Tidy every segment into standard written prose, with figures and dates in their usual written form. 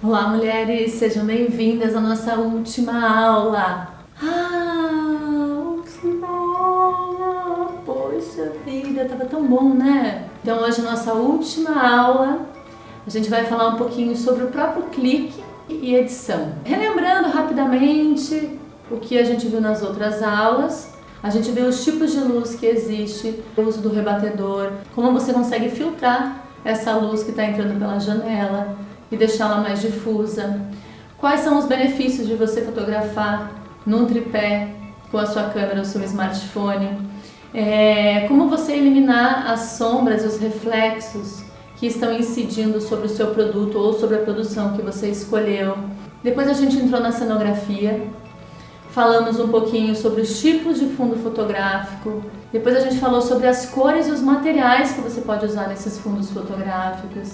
Olá, mulheres, sejam bem-vindas à nossa última aula. Última aula! Poxa vida, tava tão bom, né? Então, hoje, nossa última aula, a gente vai falar um pouquinho sobre o próprio clique e edição. Relembrando rapidamente o que a gente viu nas outras aulas, a gente viu os tipos de luz que existe, o uso do rebatedor, como você consegue filtrar essa luz que está entrando pela janela e deixá-la mais difusa. Quais são os benefícios de você fotografar num tripé com a sua câmera ou seu smartphone? Como você eliminar as sombras e os reflexos que estão incidindo sobre o seu produto ou sobre a produção que você escolheu. Depois a gente entrou na cenografia, falamos um pouquinho sobre os tipos de fundo fotográfico. Depois a gente falou sobre as cores e os materiais que você pode usar nesses fundos fotográficos.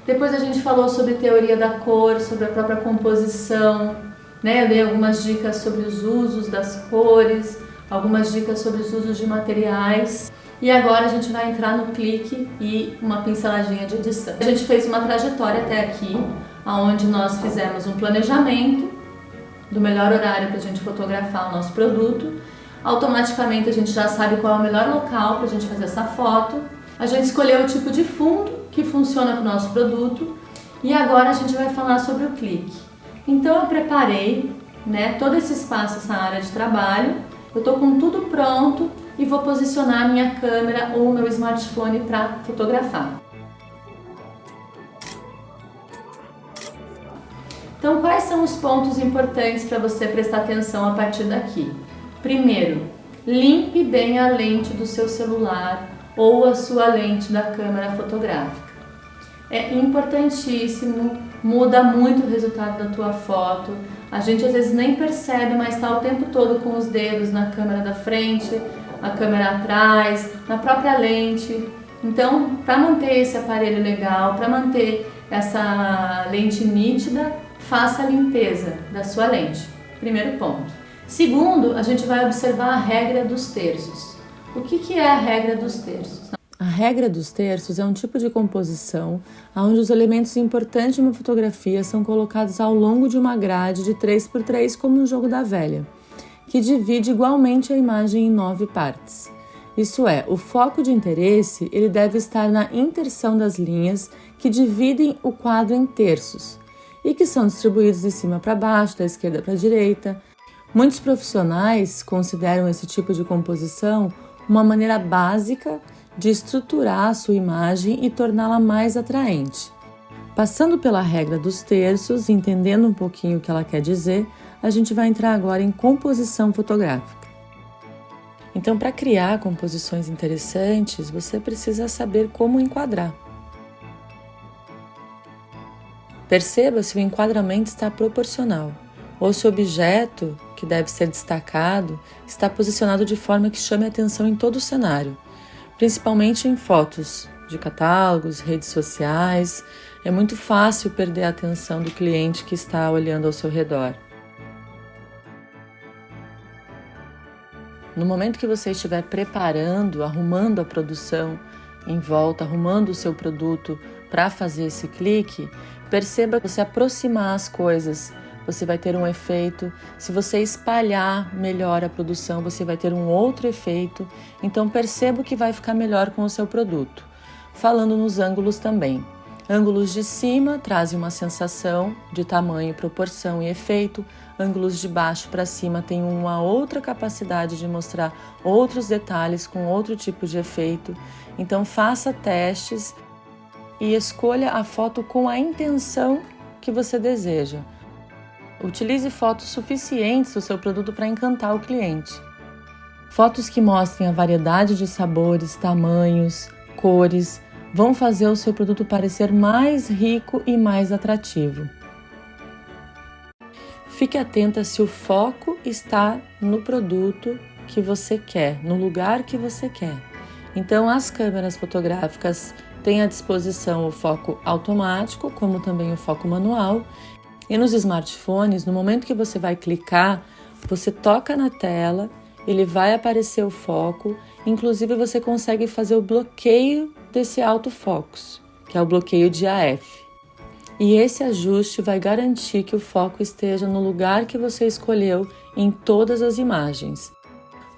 Depois a gente falou sobre teoria da cor, sobre a própria composição, né? Eu dei algumas dicas sobre os usos das cores, algumas dicas sobre os usos de materiais. E agora a gente vai entrar no clique e uma pinceladinha de edição. A gente fez uma trajetória até aqui, onde nós fizemos um planejamento do melhor horário para a gente fotografar o nosso produto. Automaticamente a gente já sabe qual é o melhor local para a gente fazer essa foto. A gente escolheu o tipo de fundo que funciona para o nosso produto e agora a gente vai falar sobre o clique. Então eu preparei, né, todo esse espaço, essa área de trabalho. Eu estou com tudo pronto e vou posicionar a minha câmera ou o meu smartphone para fotografar. Então, quais são os pontos importantes para você prestar atenção a partir daqui? Primeiro, limpe bem a lente do seu celular ou a sua lente da câmera fotográfica. É importantíssimo, muda muito o resultado da tua foto. A gente às vezes nem percebe, mas está o tempo todo com os dedos na câmera da frente, a câmera atrás, na própria lente. Então, para manter esse aparelho legal, para manter essa lente nítida, faça a limpeza da sua lente. Primeiro ponto. Segundo, a gente vai observar a regra dos terços. O que é a regra dos terços? A regra dos terços é um tipo de composição onde os elementos importantes de uma fotografia são colocados ao longo de uma grade de 3x3, como no jogo da velha, que divide igualmente a imagem em 9 partes. Isso é, o foco de interesse ele deve estar na interseção das linhas que dividem o quadro em terços e que são distribuídos de cima para baixo, da esquerda para a direita. Muitos profissionais consideram esse tipo de composição uma maneira básica de estruturar a sua imagem e torná-la mais atraente. Passando pela regra dos terços, entendendo um pouquinho o que ela quer dizer, a gente vai entrar agora em composição fotográfica. Então, para criar composições interessantes, você precisa saber como enquadrar. Perceba se o enquadramento está proporcional, ou se o objeto, que deve ser destacado, está posicionado de forma que chame a atenção em todo o cenário, principalmente em fotos de catálogos, redes sociais. É muito fácil perder a atenção do cliente que está olhando ao seu redor. No momento que você estiver preparando, arrumando a produção em volta, arrumando o seu produto para fazer esse clique, perceba que você aproximar as coisas, você vai ter um efeito. Se você espalhar melhor a produção, você vai ter um outro efeito. Então perceba o que vai ficar melhor com o seu produto. Falando nos ângulos também. Ângulos de cima trazem uma sensação de tamanho, proporção e efeito. Ângulos de baixo para cima têm uma outra capacidade de mostrar outros detalhes com outro tipo de efeito. Então faça testes e escolha a foto com a intenção que você deseja. Utilize fotos suficientes do seu produto para encantar o cliente. Fotos que mostrem a variedade de sabores, tamanhos, cores, vão fazer o seu produto parecer mais rico e mais atrativo. Fique atenta se o foco está no produto que você quer, no lugar que você quer. Então, as câmeras fotográficas têm à disposição o foco automático, como também o foco manual. E nos smartphones, no momento que você vai clicar, você toca na tela, ele vai aparecer o foco, inclusive você consegue fazer o bloqueio desse autofocus, que é o bloqueio de AF. E esse ajuste vai garantir que o foco esteja no lugar que você escolheu em todas as imagens.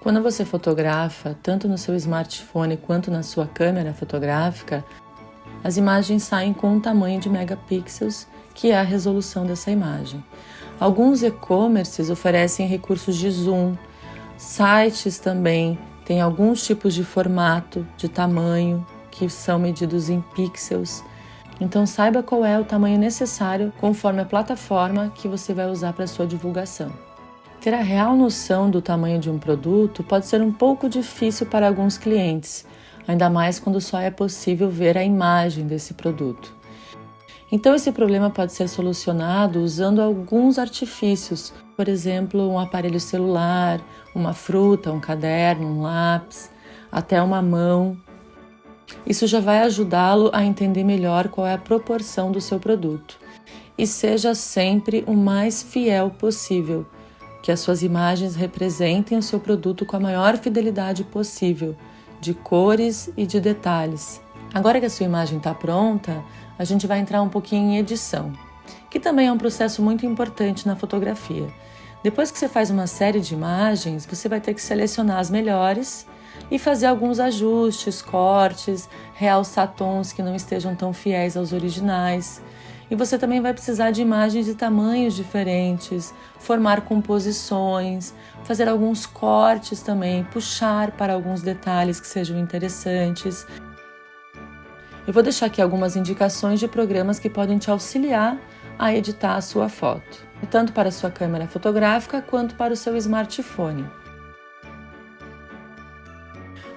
Quando você fotografa, tanto no seu smartphone quanto na sua câmera fotográfica, as imagens saem com um tamanho de megapixels, que é a resolução dessa imagem. Alguns e-commerces oferecem recursos de zoom, sites também têm alguns tipos de formato, de tamanho, que são medidos em pixels. Então saiba qual é o tamanho necessário conforme a plataforma que você vai usar para a sua divulgação. Ter a real noção do tamanho de um produto pode ser um pouco difícil para alguns clientes, ainda mais quando só é possível ver a imagem desse produto. Então esse problema pode ser solucionado usando alguns artifícios, por exemplo, um aparelho celular, uma fruta, um caderno, um lápis, até uma mão. Isso já vai ajudá-lo a entender melhor qual é a proporção do seu produto. E seja sempre o mais fiel possível, que as suas imagens representem o seu produto com a maior fidelidade possível, de cores e de detalhes. Agora que a sua imagem está pronta, a gente vai entrar um pouquinho em edição, que também é um processo muito importante na fotografia. Depois que você faz uma série de imagens, você vai ter que selecionar as melhores e fazer alguns ajustes, cortes, realçar tons que não estejam tão fiéis aos originais. E você também vai precisar de imagens de tamanhos diferentes, formar composições, fazer alguns cortes também, puxar para alguns detalhes que sejam interessantes. Eu vou deixar aqui algumas indicações de programas que podem te auxiliar a editar a sua foto, tanto para a sua câmera fotográfica quanto para o seu smartphone.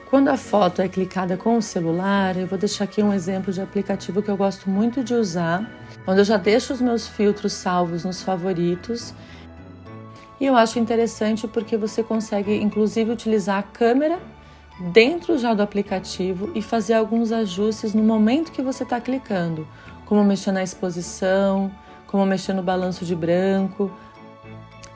Quando a foto é clicada com o celular, eu vou deixar aqui um exemplo de aplicativo que eu gosto muito de usar, onde eu já deixo os meus filtros salvos nos favoritos. E eu acho interessante porque você consegue, inclusive, utilizar a câmera dentro já do aplicativo e fazer alguns ajustes no momento que você está clicando, como mexer na exposição, como mexer no balanço de branco.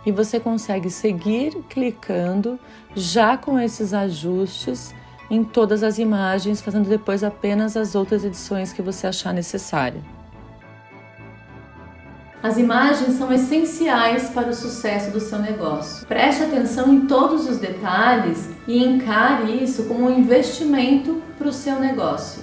E você consegue seguir clicando já com esses ajustes em todas as imagens, fazendo depois apenas as outras edições que você achar necessária. As imagens são essenciais para o sucesso do seu negócio. Preste atenção em todos os detalhes e encare isso como um investimento para o seu negócio.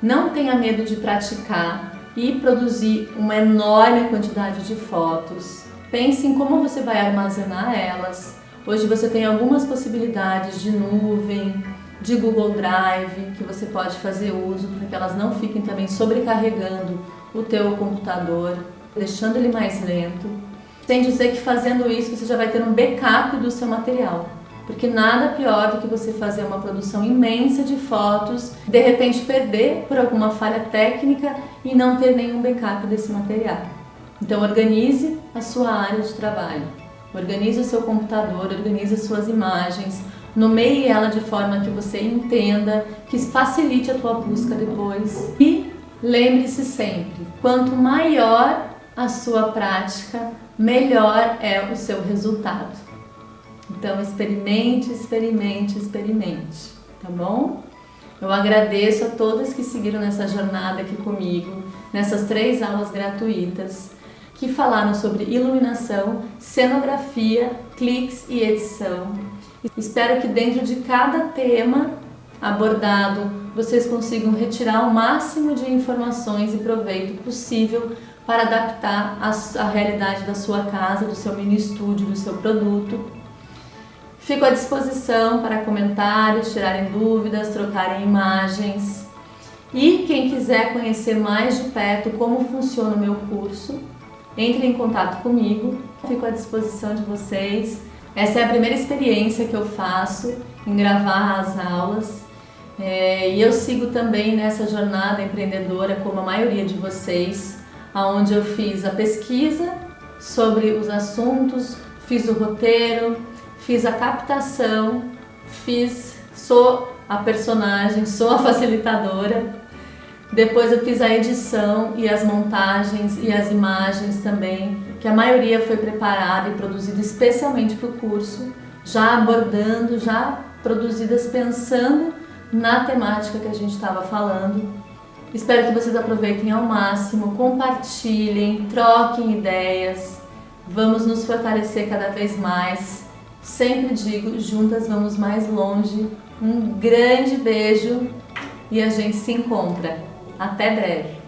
Não tenha medo de praticar e produzir uma enorme quantidade de fotos. Pense em como você vai armazenar elas. Hoje você tem algumas possibilidades de nuvem, de Google Drive, que você pode fazer uso para que elas não fiquem também sobrecarregando o teu computador, deixando ele mais lento. Sem dizer que fazendo isso você já vai ter um backup do seu material, porque nada pior do que você fazer uma produção imensa de fotos, de repente perder por alguma falha técnica e não ter nenhum backup desse material. Então organize a sua área de trabalho, organize o seu computador, organize as suas imagens, nomeie ela de forma que você entenda, que facilite a tua busca depois. E lembre-se sempre, quanto maior a sua prática, melhor é o seu resultado. Então experimente, experimente, experimente, tá bom? Eu agradeço a todas que seguiram nessa jornada aqui comigo, nessas 3 aulas gratuitas, que falaram sobre iluminação, cenografia, cliques e edição. Espero que dentro de cada tema abordado, vocês consigam retirar o máximo de informações e proveito possível para adaptar a realidade da sua casa, do seu mini estúdio, do seu produto. Fico à disposição para comentários, tirarem dúvidas, trocarem imagens. E quem quiser conhecer mais de perto como funciona o meu curso, entre em contato comigo, fico à disposição de vocês. Essa é a primeira experiência que eu faço em gravar as aulas e eu sigo também nessa jornada empreendedora como a maioria de vocês, onde eu fiz a pesquisa sobre os assuntos, fiz o roteiro, fiz a captação, sou a personagem, sou a facilitadora. Depois eu fiz a edição e as montagens e as imagens também, que a maioria foi preparada e produzida especialmente para o curso, já abordando, já produzidas pensando na temática que a gente estava falando. Espero que vocês aproveitem ao máximo, compartilhem, troquem ideias, vamos nos fortalecer cada vez mais. Sempre digo, juntas vamos mais longe. Um grande beijo e a gente se encontra. Até breve!